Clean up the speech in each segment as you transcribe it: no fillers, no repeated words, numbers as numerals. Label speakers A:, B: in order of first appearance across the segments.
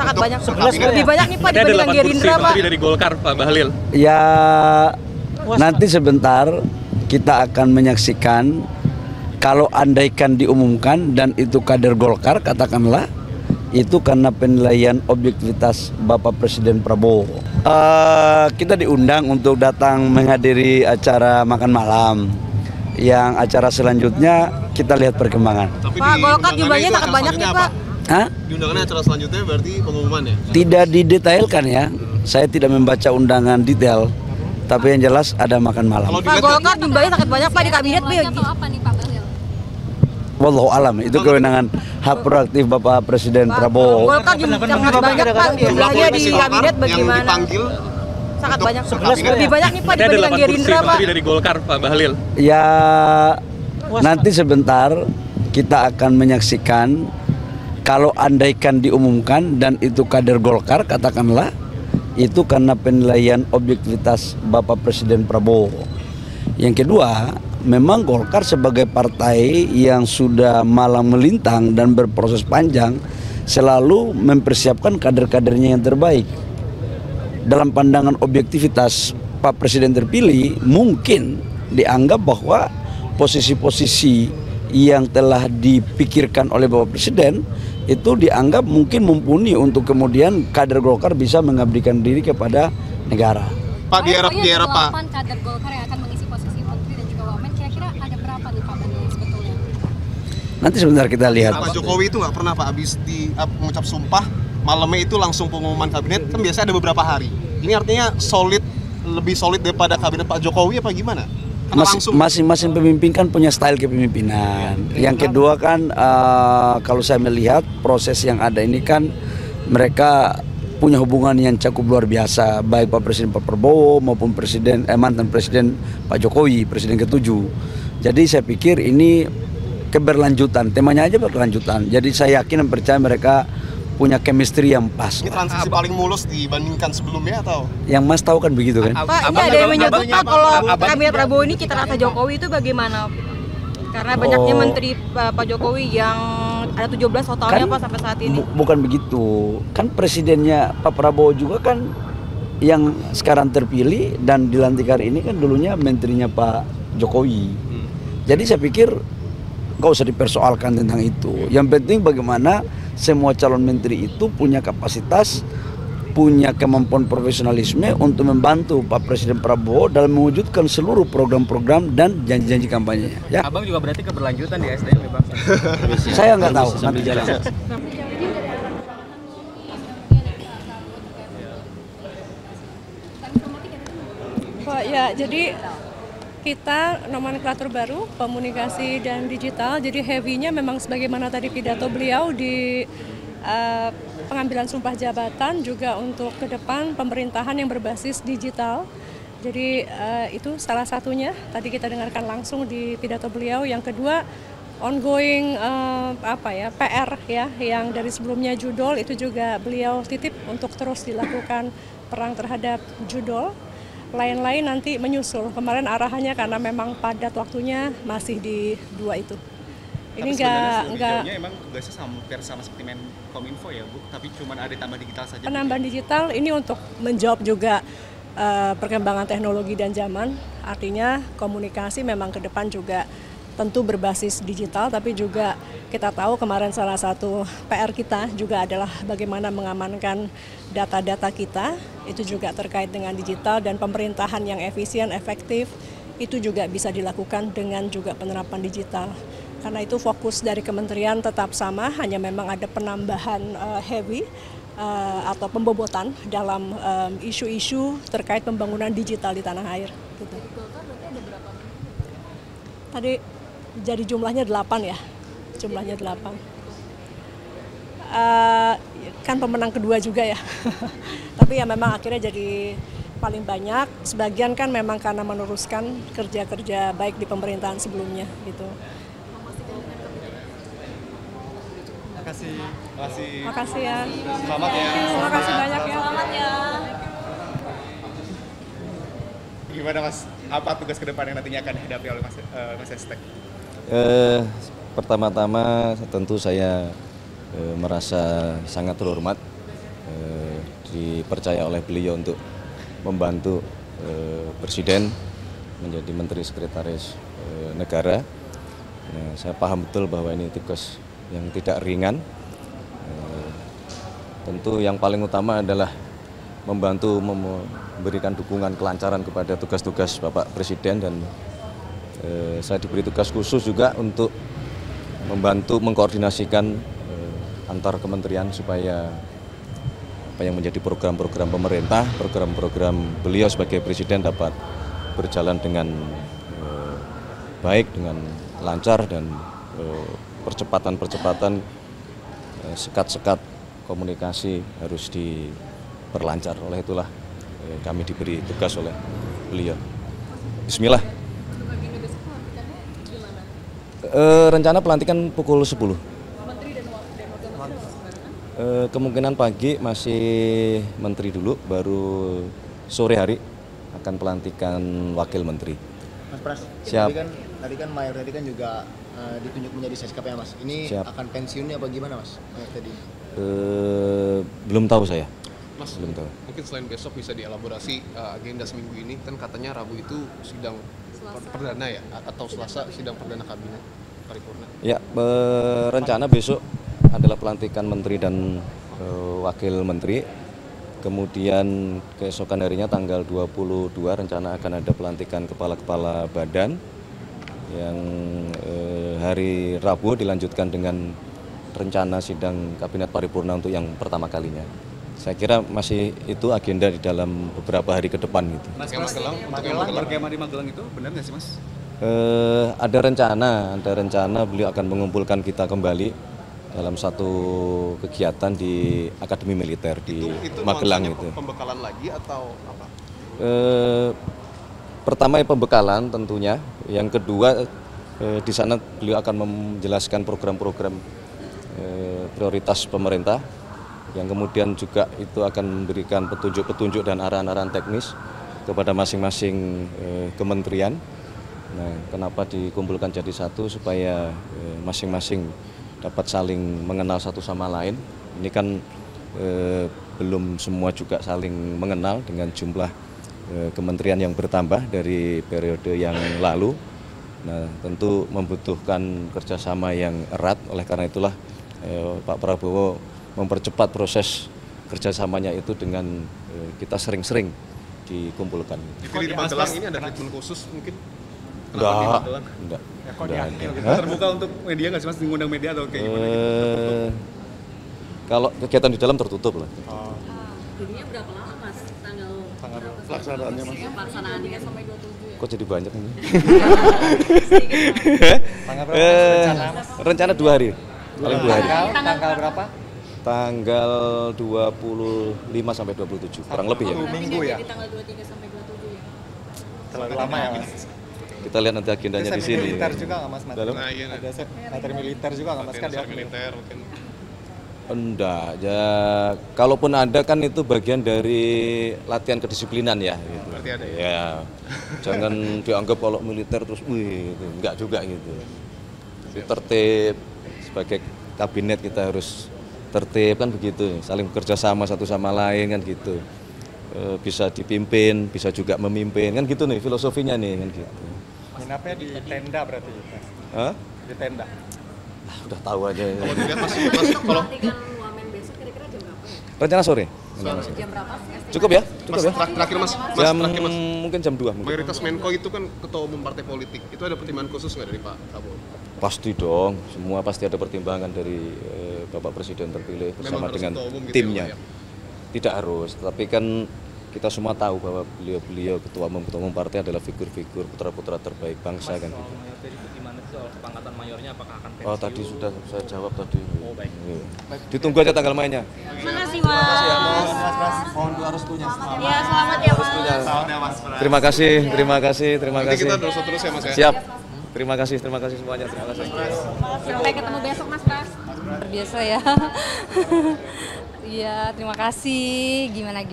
A: sangat banyak. Lebih banyak nih Pak dibandingkan Gerindra Pak.
B: Dari Golkar Pak Bahlil.
C: Ya nanti sebentar kita akan menyaksikan kalau andaikan diumumkan dan itu kader Golkar katakanlah itu karena penilaian objektivitas Bapak Presiden Prabowo. Kita diundang untuk datang menghadiri acara makan malam. Yang acara selanjutnya kita lihat perkembangan.
A: Pak, Golkar jumlahnya sangat banyak nih Pak.
C: Hah?
D: Di undangannya acara selanjutnya berarti pengumuman ya?
C: Tidak didetailkan ya. Saya tidak membaca undangan detail. Tapi yang jelas ada makan malam.
A: Pak, Golkar jumlahnya sangat banyak Pak di kabinet Pak.
E: Apa nih Pak Bahlil?
C: Wallahu alam, itu kewenangan hak prerogatif Bapak Presiden Prabowo.
A: Golkar sangat banyak Pak jumlahnya di kabinet bagaimana?
D: Yang dipanggil
A: sangat banyak. Lebih banyak nih Pak dibandingkan Gerindra Pak.
B: Dari Golkar Pak Bahlil.
C: Ya nanti sebentar kita akan menyaksikan kalau andaikan diumumkan dan itu kader Golkar katakanlah itu karena penilaian objektivitas Bapak Presiden Prabowo. Yang kedua, memang Golkar sebagai partai yang sudah malang melintang dan berproses panjang selalu mempersiapkan kader-kadernya yang terbaik. Dalam pandangan objektivitas Pak Presiden terpilih mungkin dianggap bahwa posisi-posisi yang telah dipikirkan oleh Bapak Presiden itu dianggap mungkin mumpuni untuk kemudian kader Golkar bisa mengabdikan diri kepada negara.
D: Pak di era Pak
E: kader Golkar yang akan mengisi posisi menteri dan juga wamen kira-kira ada berapa nih Pak Bahlil sebetulnya?
C: Nanti sebentar kita lihat.
D: Pak Jokowi itu nggak pernah Pak habis mengucap sumpah malamnya itu langsung pengumuman kabinet, kan biasanya ada beberapa hari. Ini artinya lebih solid daripada kabinet Pak Jokowi apa gimana?
C: Masing-masing pemimpin kan punya style kepemimpinan. Yang kedua kan kalau saya melihat proses yang ada ini kan mereka punya hubungan yang cukup luar biasa, baik Pak Presiden Pak Prabowo maupun mantan Presiden Pak Jokowi, Presiden ke-7. Jadi saya pikir ini keberlanjutan, temanya aja berkelanjutan. Jadi saya yakin dan percaya mereka punya chemistry yang pas.
D: Ini transisi paling mulus dibandingkan sebelumnya atau?
C: Yang Mas tahu kan begitu kan?
A: Pak, ini ada yang menyebut Pak kalau kabinet Prabowo ini cita rasa Jokowi itu bagaimana? Karena banyaknya menteri Pak Jokowi yang ada 17 totalnya Pak sampai saat ini.
C: Bukan begitu. Kan presidennya Pak Prabowo juga kan yang sekarang terpilih dan dilantik hari ini kan dulunya menterinya Pak Jokowi. Jadi saya pikir nggak usah dipersoalkan tentang itu. Yang penting bagaimana semua calon menteri itu punya kapasitas, punya kemampuan profesionalisme untuk membantu Pak Presiden Prabowo dalam mewujudkan seluruh program-program dan janji-janji kampanye. Ya.
B: Abang juga berarti keberlanjutan di SDM ya Bang?
C: Saya nggak tahu. Nanti jalan.
F: Pak, ya jadi kita nomenklatur baru komunikasi dan digital, jadi heavy-nya memang sebagaimana tadi pidato beliau di pengambilan sumpah jabatan juga untuk ke depan pemerintahan yang berbasis digital. Jadi itu salah satunya tadi kita dengarkan langsung di pidato beliau. Yang kedua ongoing PR ya yang dari sebelumnya judol itu juga beliau titip untuk terus dilakukan perang terhadap judol. Lain-lain nanti menyusul. Kemarin arahannya karena memang padat waktunya masih di dua itu. Ini enggak
G: emang tugasnya sama seperti Menkominfo ya Bu, tapi cuma ada tambah digital saja.
F: Penambahan digital ini untuk menjawab juga perkembangan teknologi dan zaman. Artinya komunikasi memang ke depan juga tentu berbasis digital, tapi juga kita tahu kemarin salah satu PR kita juga adalah bagaimana mengamankan data-data kita, itu juga terkait dengan digital dan pemerintahan yang efisien, efektif, itu juga bisa dilakukan dengan juga penerapan digital. Karena itu fokus dari kementerian tetap sama, hanya memang ada penambahan heavy atau pembobotan dalam isu-isu terkait pembangunan digital di tanah air. Gitu. Tadi jadi jumlahnya 8 ya, jumlahnya 8. Kan pemenang kedua juga ya, tapi ya memang akhirnya jadi paling banyak. Sebagian kan memang karena meneruskan kerja-kerja baik di pemerintahan sebelumnya gitu. Makasih ya.
G: Selamat ya.
F: Terima kasih banyak ya.
A: Selamat ya.
G: Gimana Mas? Apa tugas ke depan yang nantinya akan dihadapi oleh Mas Estek?
H: Pertama-tama tentu saya merasa sangat terhormat dipercaya oleh beliau untuk membantu Presiden menjadi Menteri Sekretaris Negara. Nah, saya paham betul bahwa ini tugas yang tidak ringan. Tentu yang paling utama adalah membantu memberikan dukungan kelancaran kepada tugas-tugas Bapak Presiden, dan saya diberi tugas khusus juga untuk membantu mengkoordinasikan antar kementerian supaya apa yang menjadi program-program pemerintah, program-program beliau sebagai Presiden dapat berjalan dengan baik, dengan lancar, dan percepatan-percepatan sekat-sekat komunikasi harus diperlancar. Oleh itulah kami diberi tugas oleh beliau. Bismillah. Rencana pelantikan pukul 10. Kemungkinan pagi masih menteri dulu, baru sore hari akan pelantikan wakil menteri.
I: Mas Pras,
H: siap.
I: Tadi kan Mayor tadi kan juga ditunjuk menjadi Seskap ya Mas. Ini siap. Akan pensiunnya apa gimana Mas? Mayor tadi.
H: Belum tahu saya.
D: Mas, belum tahu. Mungkin selain besok bisa dielaborasi agenda seminggu ini, kan katanya Rabu itu sidang perdana ya, atau Selasa sidang perdana kabinet paripurna. Ya,
H: rencana besok adalah pelantikan menteri dan wakil menteri. Kemudian keesokan harinya tanggal 22 rencana akan ada pelantikan kepala-kepala badan, yang hari Rabu dilanjutkan dengan rencana sidang kabinet paripurna untuk yang pertama kalinya. Saya kira masih itu agenda di dalam beberapa hari ke depan gitu.
G: Mas, Magelang, berkemah di Magelang itu benar nggak sih Mas?
H: Ada rencana beliau akan mengumpulkan kita kembali dalam satu kegiatan di Akademi Militer di Magelang itu.
D: Pembekalan lagi atau apa?
H: Pertama pembekalan tentunya, yang kedua di sana beliau akan menjelaskan program-program prioritas pemerintah, yang kemudian juga itu akan memberikan petunjuk-petunjuk dan arahan-arahan teknis kepada masing-masing kementerian. Nah, kenapa dikumpulkan jadi satu, supaya masing-masing dapat saling mengenal satu sama lain. Ini kan belum semua juga saling mengenal dengan jumlah kementerian yang bertambah dari periode yang lalu. Nah, tentu membutuhkan kerjasama yang erat. Oleh karena itulah Pak Prabowo mempercepat proses kerjasamanya itu dengan kita sering-sering dikumpulkan.
D: Di Magelang ini ada treatment khusus mungkin?
H: Enggak.
G: Terbuka untuk media nggak sih Mas, mengundang media atau kayak gimana gitu?
H: Kalau kegiatan di dalam tertutup lah.
E: Jadinya berapa lama Mas? Tanggal
G: pelaksanaannya Mas?
E: Pelaksanaannya sampai 27 ya?
H: Kok jadi banyak ini? Rencana 2 hari. Paling 2 hari.
I: Tanggal berapa?
H: Tanggal 25 sampai 27, kurang lebih ya.
G: Minggu ya?
E: Jadi tanggal 23 sampai 27 ya?
I: Terlalu lama ya Mas?
H: Kita lihat nanti agendanya di sini.
I: Militer juga nggak Mas?
D: Ada
I: materi militer juga nggak Mas? Kan
D: militer mungkin.
H: Enggak, ya kalaupun ada kan itu bagian dari latihan kedisiplinan ya. Gitu.
D: Berarti ada
H: ya. Jangan dianggap kalau militer terus, gitu. Enggak juga gitu. Tertib, sebagai kabinet kita harus tertib kan begitu, saling bekerja sama satu sama lain kan gitu. Bisa dipimpin, bisa juga memimpin kan gitu nih filosofinya nih kan gitu.
I: Nginapnya di tenda berarti?
H: Hah?
I: Di tenda?
H: Udah tahu aja.
D: Kalau dilihat Mas, kalau
E: Wamen besok kira-kira jam berapa ya?
H: rencana sore.
E: Jam berapa?
H: Cukup ya?
D: Mas, terakhir Mas,
H: Mungkin jam 2 mungkin.
D: Mayoritas Menko itu kan ketua umum partai politik. Itu ada pertimbangan khusus nggak dari Pak Prabowo?
H: Pasti dong, semua pasti ada pertimbangan dari Bapak Presiden terpilih bersama dengan timnya. Tidak harus, tapi kan kita semua tahu bahwa beliau ketua umum partai adalah figur-figur putra-putra terbaik bangsa kan gitu.
B: Gimana soal kepangkatan mayornya, apakah akan pensiun?
H: Oh, tadi sudah saya jawab tadi.
B: Oh, baik.
H: Ditunggu aja tanggal mainnya.
E: Makasih Mas.
I: Mohon doa restunya.
E: Ya, selamat ya Mas.
H: Terima kasih.
D: Nanti kita terus ya Mas ya.
H: Siap. Terima kasih semuanya. Terima kasih.
E: Sampai ketemu besok Mas Pras.
J: Biasa ya. Iya, terima kasih. Gimana?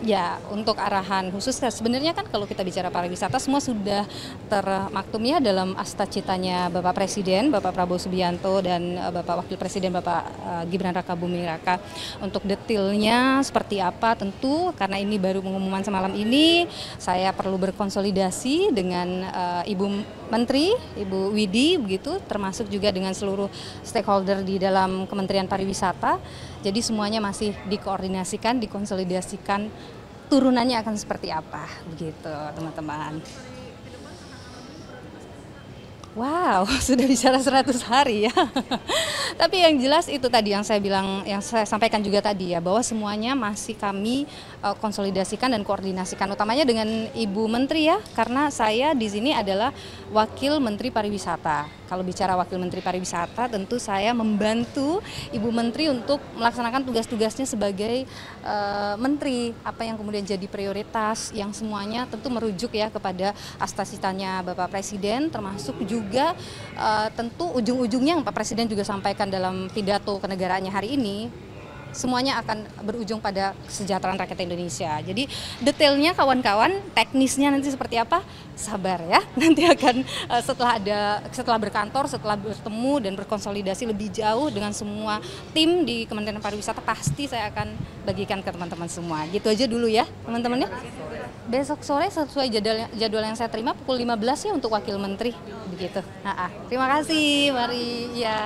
J: Ya, untuk arahan khusus sebenarnya kan kalau kita bicara pariwisata semua sudah termaktum ya dalam asta citanya Bapak Presiden, Bapak Prabowo Subianto dan Bapak Wakil Presiden Bapak Gibran Rakabuming Raka. Untuk detailnya seperti apa tentu karena ini baru pengumuman semalam ini, saya perlu berkonsolidasi dengan Ibu Menteri, Ibu Widi begitu, termasuk juga dengan seluruh stakeholder di dalam Kementerian Pariwisata. Jadi semuanya masih dikoordinasikan, dikonsolidasikan, turunannya akan seperti apa, begitu teman-teman. Wow, sudah bicara 100 hari ya. Tapi yang jelas itu tadi yang saya bilang, yang saya sampaikan juga tadi ya, bahwa semuanya masih kami konsolidasikan dan koordinasikan, utamanya dengan Ibu Menteri ya, karena saya di sini adalah Wakil Menteri Pariwisata. Kalau bicara Wakil Menteri Pariwisata, tentu saya membantu Ibu Menteri untuk melaksanakan tugas-tugasnya sebagai Menteri, apa yang kemudian jadi prioritas, yang semuanya tentu merujuk ya kepada asta citanya Bapak Presiden, termasuk juga tentu ujung-ujungnya yang Pak Presiden juga sampaikan dalam pidato kenegaraannya hari ini, semuanya akan berujung pada kesejahteraan rakyat Indonesia. Jadi detailnya kawan-kawan, teknisnya nanti seperti apa, sabar ya. Nanti akan setelah berkantor, setelah bertemu dan berkonsolidasi lebih jauh dengan semua tim di Kementerian Pariwisata, pasti saya akan bagikan ke teman-teman semua. Gitu aja dulu ya teman-teman ya. Besok sore sesuai jadwal yang saya terima pukul 15 ya untuk Wakil Menteri begitu. Terima kasih, mari ya.